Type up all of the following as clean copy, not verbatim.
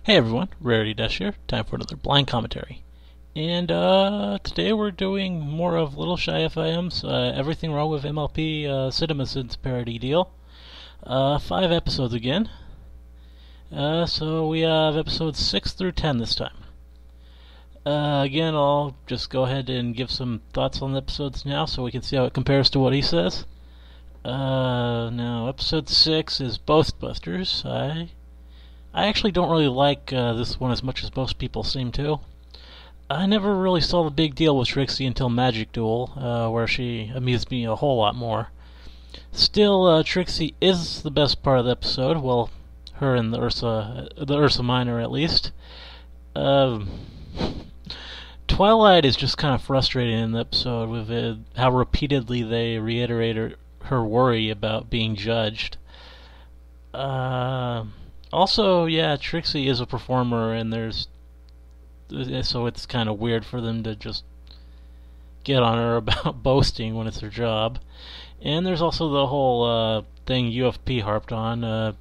Hey everyone, Rarity Dash here. Time for another blind commentary. And today we're doing more of LittleshyFim's Everything Wrong with MLP CinemaSins parody deal. 5 episodes again. So we have episodes 6 through 10 this time. Again, I'll just go ahead and give some thoughts on the episodes now so we can see how it compares to what he says. Now, episode 6 is Boast Busters. I actually don't really like this one as much as most people seem to. I never really saw the big deal with Trixie until Magic Duel, where she amused me a whole lot more. Still, Trixie is the best part of the episode. Well, her and the Ursa Minor at least. Twilight is just kind of frustrating in the episode with how repeatedly they reiterate her worry about being judged. Also, yeah, Trixie is a performer, and so it's kind of weird for them to just get on her about boasting when it's her job. And there's also the whole thing UFP harped on,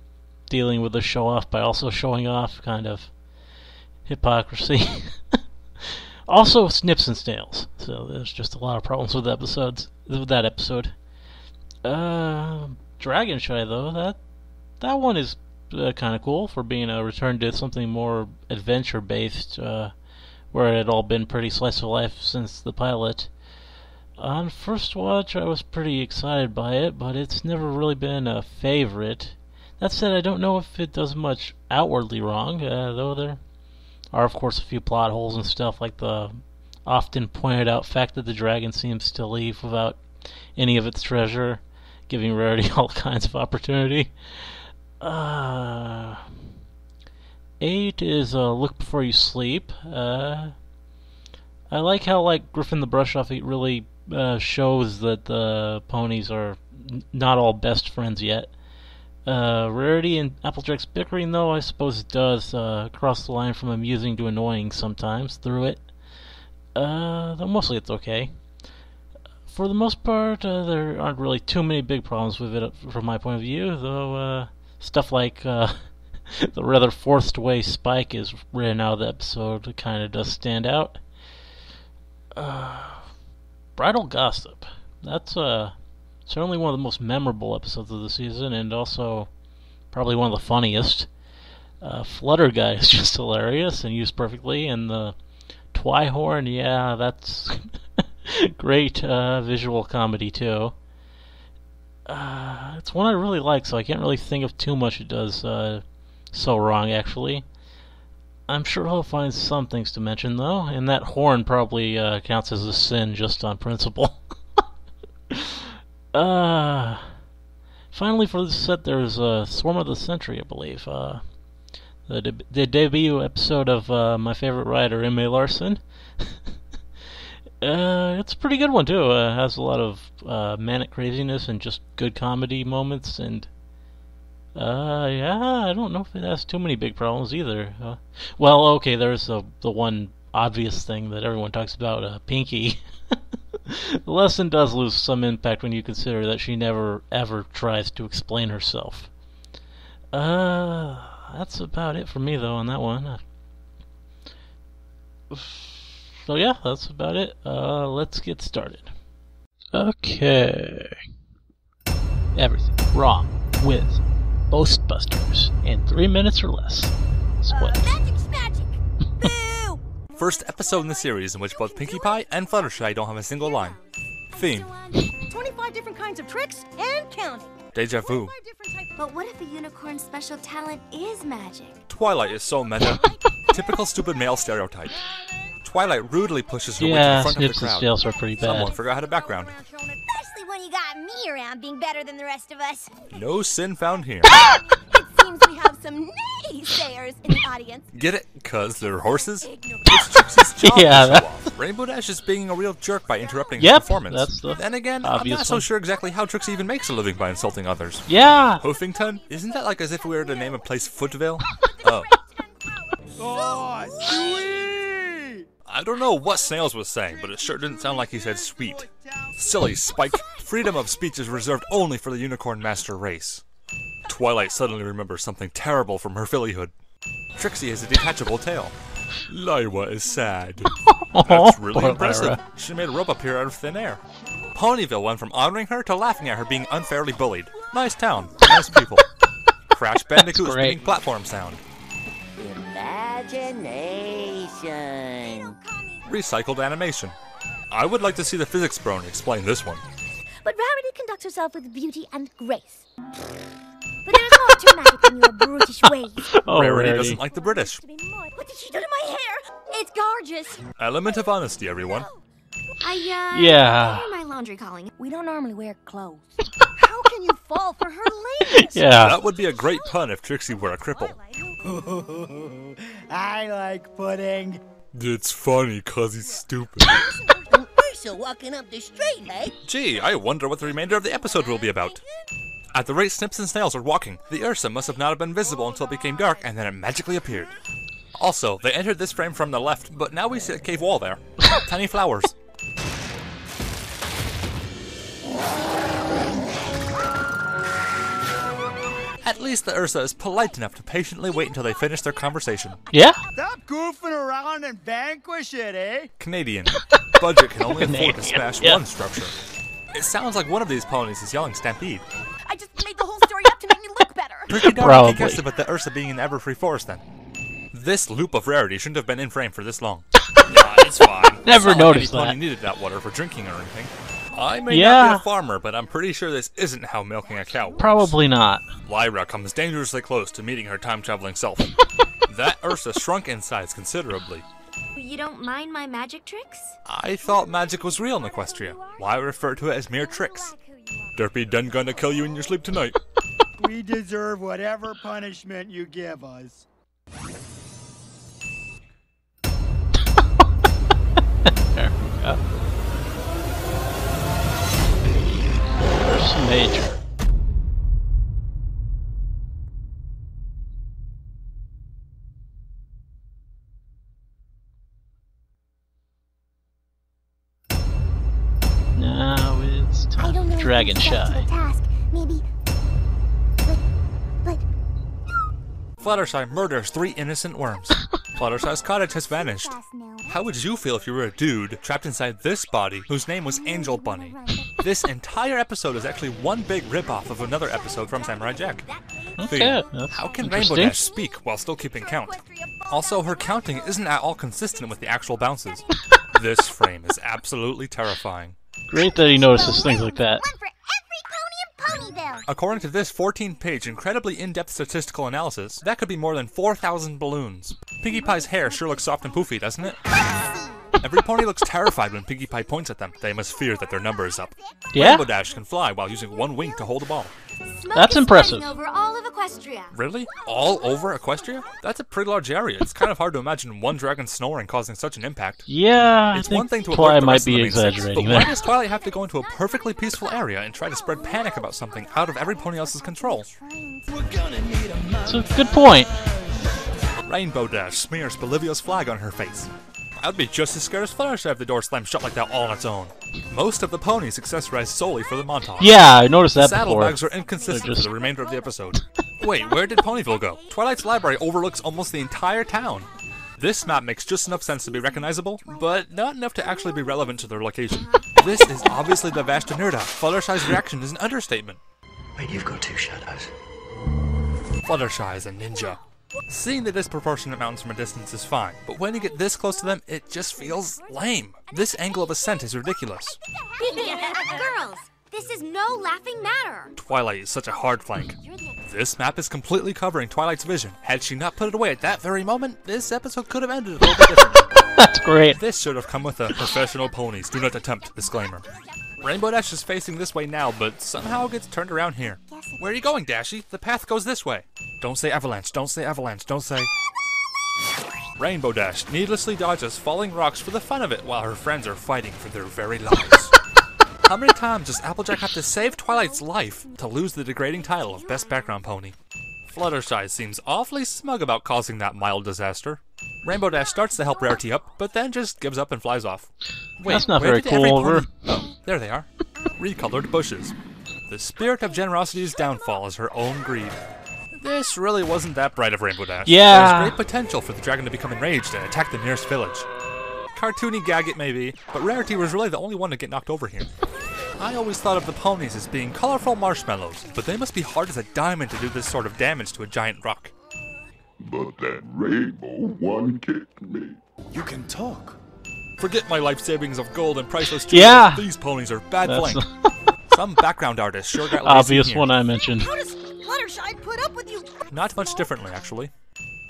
dealing with the show-off by also showing off, kind of hypocrisy. Also, snips and snails. So there's just a lot of problems with that episode. Dragonshy, though, that one is kind of cool for being a return to something more adventure-based, where it had all been pretty slice of life since the pilot. On first watch, I was pretty excited by it, but it's never really been a favorite. That said, I don't know if it does much outwardly wrong, though there are, of course, a few plot holes and stuff, like the often pointed out fact that the dragon seems to leave without any of its treasure, giving Rarity all kinds of opportunity. 8 is Look Before You Sleep. I like how, Griffin the Brush-Off, it really shows that the ponies are not all best friends yet. Rarity and Applejack's bickering, though, I suppose it does cross the line from amusing to annoying sometimes through it. Though mostly it's okay. For the most part, there aren't really too many big problems with it from my point of view, though stuff like the rather forced way Spike is written out of the episode kind of does stand out. Bridle Gossip. That's certainly one of the most memorable episodes of the season, and also probably one of the funniest. Flutter Guy is just hilarious and used perfectly, and the Twihorn, yeah, that's great visual comedy too. It's one I really like, so I can't really think of too much it does so wrong, actually. I'm sure he'll find some things to mention, though, and that horn probably counts as a sin just on principle. Finally, for this set, there's Swarm of the Century, I believe. The debut episode of my favorite writer, M.A. Larson. It's a pretty good one, too. Has a lot of manic craziness and just good comedy moments, and yeah, I don't know if it has too many big problems either. Well, okay, there's the one obvious thing that everyone talks about, Pinky. The lesson does lose some impact when you consider that she never ever tries to explain herself. That's about it for me, though, on that one. So yeah, that's about it. Let's get started. Okay. Everything wrong with Boast Busters in 3 minutes or less. Split. Magic's magic! Boo! First episode in the series in which both Pinkie Pie and Fluttershy don't have a single line. Theme. 25 different kinds of tricks and counting. Deja vu. But what if a unicorn's special talent is magic? Twilight is so meta. Typical stupid male stereotype. Twilight rudely pushes her way to Yeah, the front of the snips and crowd. snails are pretty bad. Someone forgot how to background. Especially when you got me around being better than the rest of us. No sin found here. It seems we have some naysayers in the audience. Get it? 'Cause they're horses? It's Trixie's job Yeah, to show off. Rainbow Dash is being a real jerk by interrupting his Yep, performance. that's the Then again, I'm obvious not so one. sure exactly how Trixie even makes a living by insulting others. Yeah! Hoofington? Isn't that like as if we were to name a place Footville? Oh. I don't know what Snails was saying, but it sure didn't sound like he said sweet. Silly Spike. Freedom of speech is reserved only for the Unicorn Master race. Twilight suddenly remembers something terrible from her fillyhood. Trixie has a detachable tail. Lyra is sad. Oh, That's really poor impressive. Lyra. She made a rope appear out of thin air. Ponyville went from honoring her to laughing at her being unfairly bullied. Nice town. Nice people. Crash Bandicoot's great. making platform sound. Imagination. Recycled animation. I would like to see the physics brony explain this one. But Rarity conducts herself with beauty and grace. But there's more to magic than your brutish ways. Oh, Rarity Rarity. doesn't like the British. What did she do to my hair? It's gorgeous. Element of honesty, everyone. Yeah. Hear my laundry calling. We don't normally wear clothes. How can you fall for her lace? Yeah. That would be a great pun if Trixie were a cripple. I like pudding. It's funny cause he's stupid. Ursa walking up the street, hey? Gee, I wonder what the remainder of the episode will be about. At the rate Snips and Snails are walking, the Ursa must have not been visible until it became dark and then it magically appeared. Also, they entered this frame from the left, but now we see a cave wall there. Tiny flowers. At least the Ursa is polite enough to patiently wait until they finish their conversation. Yeah? Stop goofing around and vanquish it, eh? Canadian. Budget can only afford to Canadian, smash yeah. one structure. It sounds like one of these ponies is yelling Stampede. I just made the whole story up to make me look better. Pretty darn Probably. guessed about the Ursa being in the Everfree Forest then. This loop of Rarity shouldn't have been in frame for this long. Yeah, it's fine. Never It's not noticed like any that. pony needed that water for drinking or anything. I may not Yeah. be a farmer, but I'm pretty sure this isn't how milking a cow works. Probably not. Lyra comes dangerously close to meeting her time-traveling self. That Ursa shrunk in size considerably. You don't mind my magic tricks? I thought magic was real in Equestria. Why refer to it as mere tricks? Derpy done gonna kill you in your sleep tonight. We deserve whatever punishment you give us. There we go. There's Major. Now it's I time don't know for if it's up to the Dragonshy. task. Maybe. But Fluttershy murders 3 innocent worms. Fluttershy's cottage has vanished. How would you feel if you were a dude trapped inside this body whose name was Angel Bunny? This entire episode is actually one big ripoff of another episode from Samurai Jack. Okay, Theme. that's How can Rainbow interesting. Dash speak while still keeping count? Also, her counting isn't at all consistent with the actual bounces. This frame is absolutely terrifying. Great that he notices things like that. one for every pony in Ponyville. According to this 14-page, incredibly in-depth statistical analysis, that could be more than 4,000 balloons. Pinkie Pie's hair sure looks soft and poofy, doesn't it? Every pony looks terrified when Pinkie Pie points at them. They must fear that their number is up. Yeah? Rainbow Dash can fly while using one wing to hold a ball. Smoke That's is impressive. spreading over all of Equestria. Really? All over Equestria? That's a pretty large area. It's kind of hard to imagine one dragon snoring causing such an impact. Yeah, I It's one thing think to alert Twilight the might rest of the be main six, exaggerating but why there. does Twilight have to go into a perfectly peaceful area and try to spread panic about something out of every pony else's control? It's a good point. Rainbow Dash smears Bolivia's flag on her face. I'd be just as scared as Fluttershy if the door slammed shut like that all on its own. Most of the ponies accessorized solely for the montage. Yeah, I noticed that before. Saddlebags are inconsistent They're just- for the remainder of the episode. Wait, where did Ponyville go? Twilight's library overlooks almost the entire town. This map makes just enough sense to be recognizable, but not enough to actually be relevant to their location. This is obviously the Vashta Nerda. Fluttershy's reaction is an understatement. Wait, you've got 2 shadows. Fluttershy is a ninja. Seeing the disproportionate mountains from a distance is fine, but when you get this close to them, it just feels lame. This angle of ascent is ridiculous. Girls, this is no laughing matter. Twilight is such a hard flank. This map is completely covering Twilight's vision. Had she not put it away at that very moment, this episode could have ended a little bit differently. That's great. This should have come with a professional ponies do not attempt disclaimer. Rainbow Dash is facing this way now, but somehow gets turned around here. Where are you going, Dashy? The path goes this way. Don't say avalanche, don't say avalanche, don't say... Rainbow Dash needlessly dodges falling rocks for the fun of it while her friends are fighting for their very lives. How many times does Applejack have to save Twilight's life to lose the degrading title of Best Background Pony? Fluttershy seems awfully smug about causing that mild disaster. Rainbow Dash starts to help Rarity up, but then just gives up and flies off. Wait, That's not where very did every cool, pony- Over. Oh, there they are. Recolored bushes. The spirit of generosity's downfall is her own greed. This really wasn't that bright of Rainbow Dash. Yeah. There's great potential for the dragon to become enraged and attack the nearest village. Cartoony gag it may be, but Rarity was really the only one to get knocked over here. I always thought of the ponies as being colorful marshmallows, but they must be hard as a diamond to do this sort of damage to a giant rock. But that rainbow one kicked me. You can talk. Forget my life savings of gold and priceless jewels. Yeah. These ponies are bad That's flank. Some background artist sure got lazy obvious here. one I mentioned. How does Fluttershy put up with you? Not much differently, actually.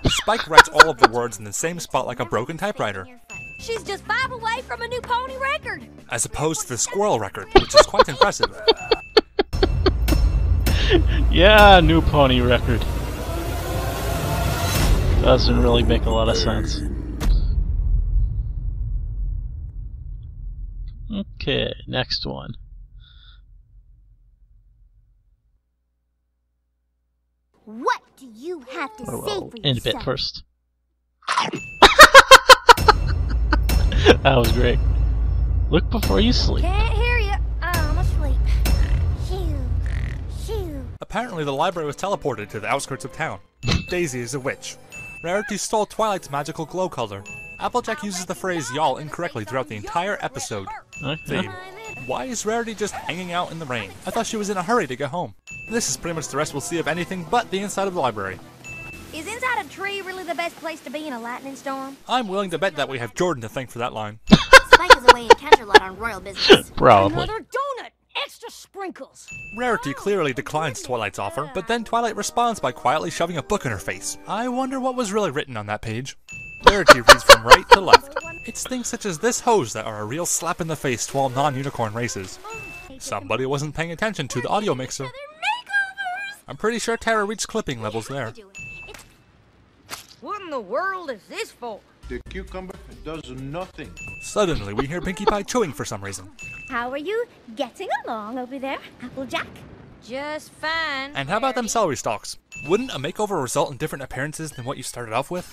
Spike writes all of the words in the same spot like a broken typewriter, She's just 5 away from a new pony record. as opposed to the squirrel record, which is quite impressive. Yeah, new pony record. Doesn't really make a lot of sense. Okay, next one. What do you have to say Well, for end a bit yourself? first. That was great. Look before you sleep. Can't hear you. I'm asleep. Shoo, shoo. Apparently the library was teleported to the outskirts of town. Daisy is a witch. Rarity stole Twilight's magical glow color. Applejack uses the phrase y'all incorrectly throughout the entire episode. Okay. Theme. Why is Rarity just hanging out in the rain? I thought she was in a hurry to get home. This is pretty much the rest we'll see of anything but the inside of the library. Is inside a tree really the best place to be in a lightning storm? I'm willing to bet that we have Jordan to thank for that line. Spike is away in Canterlot on royal business. Probably. Another donut. Extra sprinkles. Rarity clearly declines Twilight's offer, but then Twilight responds by quietly shoving a book in her face. I wonder what was really written on that page. Rarity reads from right to left. It's things such as this hose that are a real slap in the face to all non-unicorn races. Somebody wasn't paying attention to the audio mixer. I'm pretty sure Tara reached clipping levels there. What in the world is this for? The cucumber does nothing. Suddenly, we hear Pinkie Pie chewing for some reason. How are you getting along over there, Applejack? Just fine. And how about them celery stalks? Wouldn't a makeover result in different appearances than what you started off with?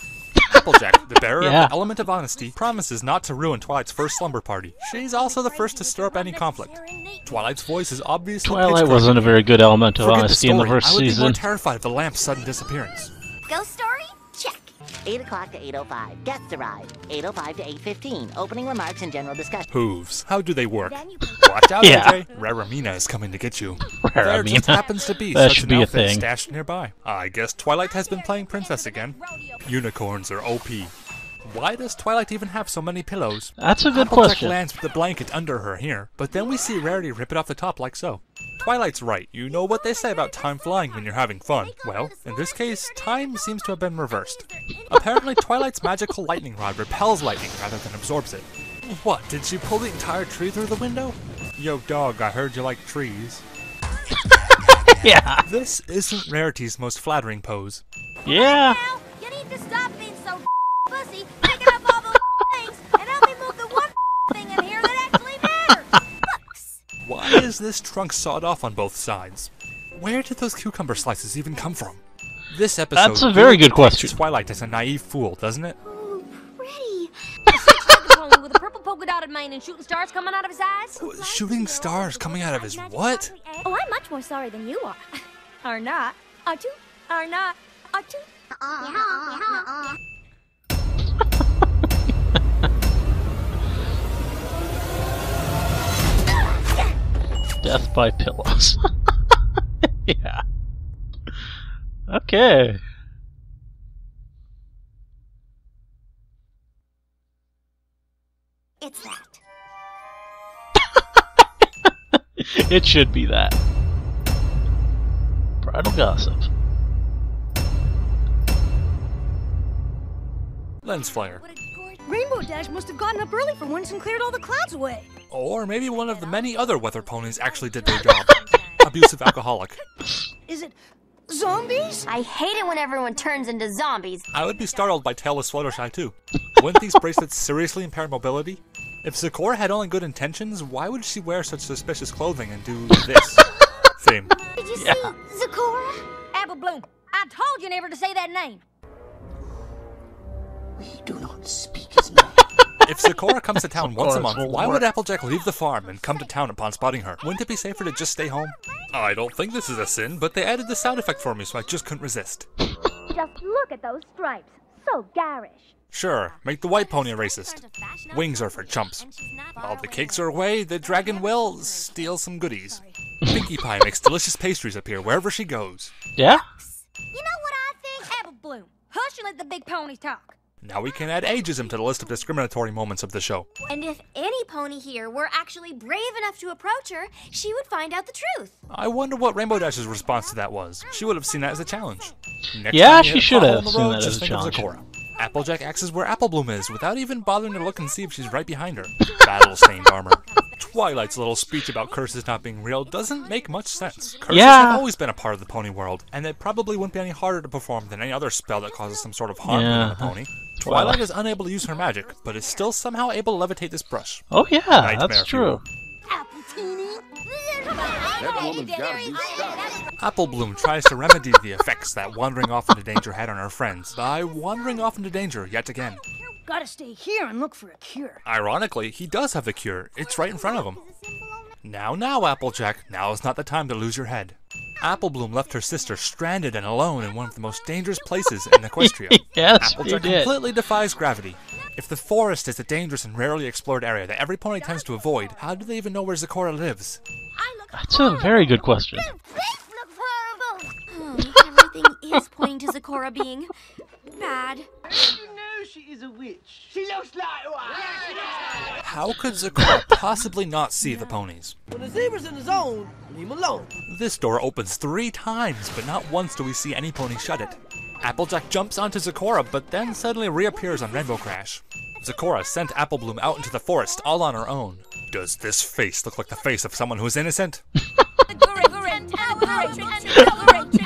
Applejack, the bearer Yeah. of the element of honesty, promises not to ruin Twilight's first slumber party. She's also the first to stir up any conflict. Twilight's voice is obviously Twilight pitch wasn't a very good element of Forget honesty in the story. first I would be more season. terrified of the lamp's sudden disappearance. Ghost story? Check. 8 o'clock to 8:05. Guests arrive. 8:05 to 8:15. Opening remarks and general discussion. Hooves. How do they work? Then you can Watch out, Yeah. AJ. Raramina is coming to get you. There just Raramina. happens to be That such should an be a outfit thing. stashed nearby. I guess Twilight has been playing princess again. Unicorns are OP. Why does Twilight even have so many pillows? That's a good Applejack question. lands with the blanket under her here, but then we see Rarity rip it off the top like so. Twilight's right. You know what they say about time flying when you're having fun. Well, in this case, time seems to have been reversed. Apparently, Twilight's magical lightning rod repels lightning rather than absorbs it. What, did she pull the entire tree through the window? Yo, dog, I heard you like trees. Yeah. This isn't Rarity's most flattering pose. Yeah. Now, you need to stop being so fussy, picking up all those things, and help me move the one thing in here that actually matters. Books. Why is this trunk sawed off on both sides? Where did those cucumber slices even come from? This episode That's a very good depicts question. Twilight as a naive fool, doesn't it? Ooh, pretty. A six-legged pony with a purple polka-dotted mane and shooting stars coming out of his eyes. Shooting stars coming out of his what? Oh, I'm much more sorry than you are. Are not. Are two. Are not. Are two. Death by pillows. Yeah. Okay. It's that. It should be that. Bridle Gossip. Lens flare. Rainbow Dash must have gotten up early for once and cleared all the clouds away. Or maybe one of the many other weather ponies actually did their job. Abusive alcoholic. Is it zombies? I hate it when everyone turns into zombies. I would be startled by tailless Fluttershy too. Wouldn't these bracelets seriously impair mobility? If Zecora had only good intentions, why would she wear such suspicious clothing and do this? Theme. Did you Yeah. see Zecora? Apple Bloom, I told you never to say that name. We do not speak his name. If Sakura comes to town once a month, why would Applejack leave the farm and come to town upon spotting her? Wouldn't it be safer to just stay home? I don't think this is a sin, but they added the sound effect for me, so I just couldn't resist. Just look at those stripes. So garish. Sure, make the white pony a racist. Wings are for chumps. While the cakes are away, the dragon will steal some goodies. Pinkie Pie makes delicious pastries appear wherever she goes. Yeah? You know what I think? Apple Bloom. Hush and let the big ponies talk. Now we can add ageism to the list of discriminatory moments of the show. And if any pony here were actually brave enough to approach her, she would find out the truth. I wonder what Rainbow Dash's response to that was. She would have seen that as a challenge. Next Yeah, time you she hit a should pothole have on the seen road, that as just a think of challenge. Sakura. Applejack axes where Apple Bloom is without even bothering to look and see if she's right behind her. Battle-stained armor. Twilight's little speech about curses not being real doesn't make much sense. Curses have always been a part of the pony world, and it probably wouldn't be any harder to perform than any other spell that causes some sort of harm on a pony. Twilight is unable to use her magic, but is still somehow able to levitate this brush. Oh yeah, Nightmare that's true. Apple Bloom tries to remedy the effects that wandering off into danger had on her friends by wandering off into danger yet again. Gotta stay here and look for a cure. Ironically, he does have the cure. It's right in front of him. Now, Applejack, now is not the time to lose your head. Apple Bloom left her sister stranded and alone in one of the most dangerous places in Equestria. Yes, Applejack he did. completely defies gravity. If the forest is a dangerous and rarely explored area that every pony tends to avoid, how do they even know where Sakura lives? That's a very good question. Everything is pointing to Sakura being bad. She is a witch. She looks like one. How could Sakura possibly not see the ponies? When the zebra's in the zone, leave him alone. This door opens 3 times, but not once do we see any pony shut it. Applejack jumps onto Sakura, but then suddenly reappears on Rainbow Crash. Sakura sent Apple Bloom out into the forest all on her own. Does this face look like the face of someone who is innocent?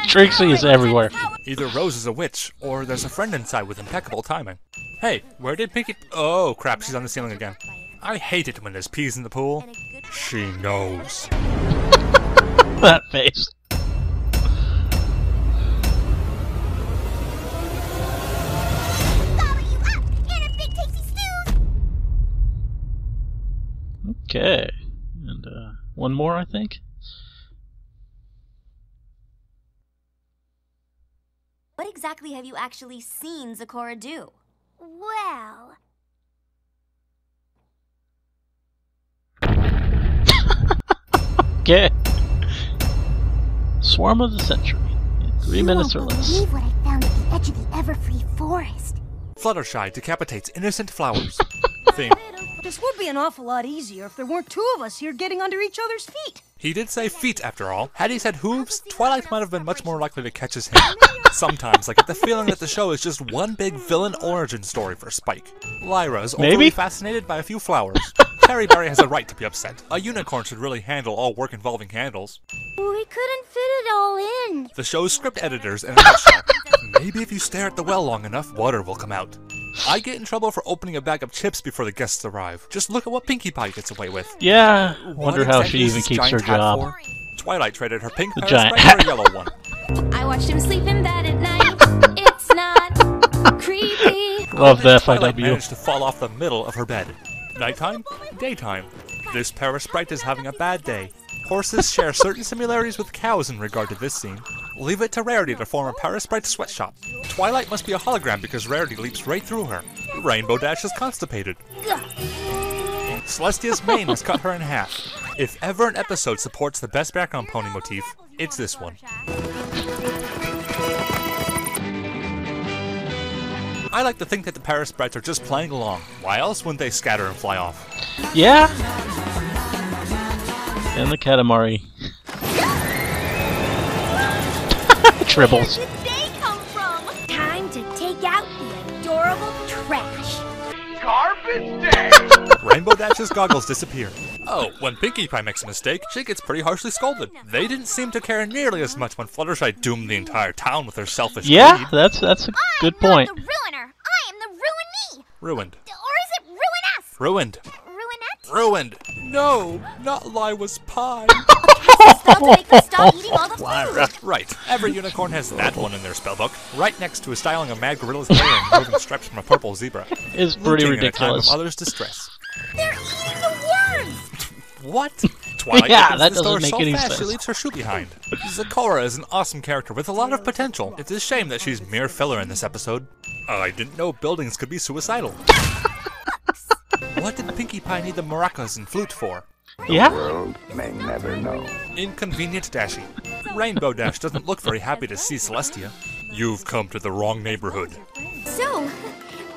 Trixie is everywhere. Either Rose is a witch, or there's a friend inside with impeccable timing. Hey, where did Pinkie... Oh, crap, she's on the ceiling again. I hate it when there's peas in the pool. She knows. That face. Okay. And, one more, I think? What exactly have you actually seen Sakura do? Well, Okay. Swarm of the century. In 3 minutes or less. believe what I found at the edge of the Everfree forest. Fluttershy decapitates innocent flowers. Theme. This would be an awful lot easier if there weren't 2 of us here getting under each other's feet. He did say feet after all. Had he said hooves, Twilight might have been much more likely to catch his hint. Sometimes I get the feeling that the show is just one big villain origin story for Spike. Lyra is overly fascinated by a few flowers. Terry Berry has a right to be upset. A unicorn should really handle all work involving handles. We couldn't fit it all in. The show's script editors in a nutshell. Maybe if you stare at the well long enough, water will come out. I get in trouble for opening a bag of chips before the guests arrive. Just look at what Pinkie Pie gets away with. Yeah, wonder how exactly she is even this keeps her giant hat job. for? Twilight traded her pink The Paris giant Sprite for a yellow one. I watched him sleep in bed at night. It's not creepy. Love that Twilight FIW. managed to fall off the middle of her bed. Nighttime? Daytime. This Paris Sprite is having a bad day. Horses share certain similarities with cows in regard to this scene. Leave it to Rarity to form a Paris Sprite sweatshop. Twilight must be a hologram because Rarity leaps right through her. Rainbow Dash is constipated. Celestia's mane has cut her in half. If ever an episode supports the best background pony motif, it's this one. I like to think that the Paris Sprites are just playing along. Why else wouldn't they scatter and fly off? Yeah? And the Katamari. Tribbles. Where did they come from? Time to take out the adorable trash. Garbage day! Rainbow Dash's goggles disappear. Oh, when Pinkie Pie makes a mistake, she gets pretty harshly scolded. They didn't seem to care nearly as much when Fluttershy doomed the entire town with their selfish Yeah, greed. that's a good point. I'm not the ruiner. I am the ruinee. Ruined. Or is it ruin us? Ruined. Ruinette? Ruined. No, not Liwa's pie. Spell to make them stop eating all the food. Right. Every unicorn has that one in their spellbook, right next to a styling of mad gorilla's hair and moving stripes from a purple zebra. It's pretty Looting ridiculous. In a time of others' distress. They're eating the worms! What? Twilight Yeah, opens that the door doesn't make so any fast sense. she leaves her shoe behind. Zecora is an awesome character with a lot of potential. It's a shame that she's mere filler in this episode. I didn't know buildings could be suicidal. What did Pinkie Pie need the maracas and flute for? Yeah. World may never know. Inconvenient Dashy. Rainbow Dash doesn't look very happy to see Celestia. You've come to the wrong neighborhood. So,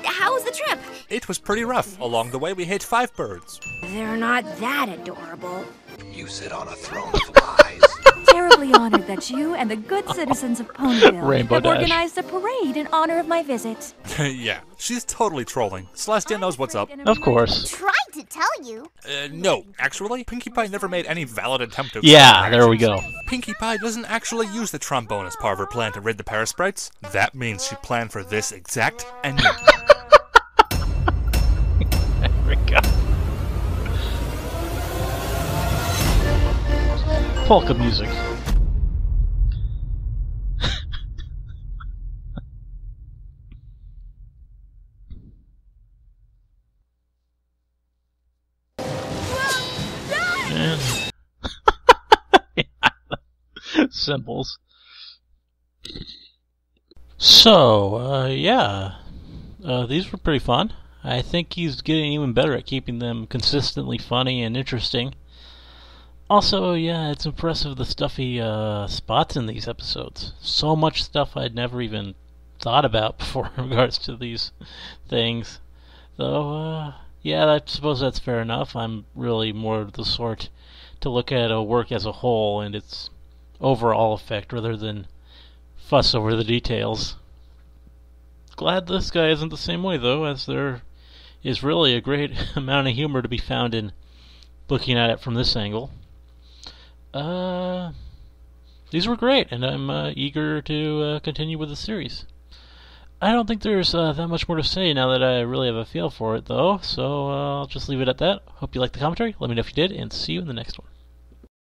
how was the trip? It was pretty rough. Along the way we hit 5 birds. They're not that adorable. You sit on a throne of lies. Terribly honored that you and the good citizens of Ponyville Rainbow have Dash. organized a parade in honor of my visit. Yeah, she's totally trolling. Celestia knows what's up. Of course. Tried to tell you. No, actually, Pinkie Pie never made any valid attempt to... Yeah, there we go. Pinkie Pie doesn't actually use the trombone as part of her plan to rid the parasprites. That means she planned for this exact ending. There we go. Polka music. Symbols. So, yeah. These were pretty fun. I think he's getting even better at keeping them consistently funny and interesting. Also, yeah, it's impressive the stuff he spots in these episodes. So much stuff I'd never even thought about before in regards to these things. Though, yeah, I suppose that's fair enough. I'm really more the sort to look at a work as a whole and its overall effect rather than fuss over the details. Glad this guy isn't the same way, though, as there is really a great amount of humor to be found in looking at it from this angle. These were great, and I'm eager to continue with the series. I don't think there's that much more to say now that I really have a feel for it, though, so I'll just leave it at that. Hope you liked the commentary. Let me know if you did, and see you in the next one.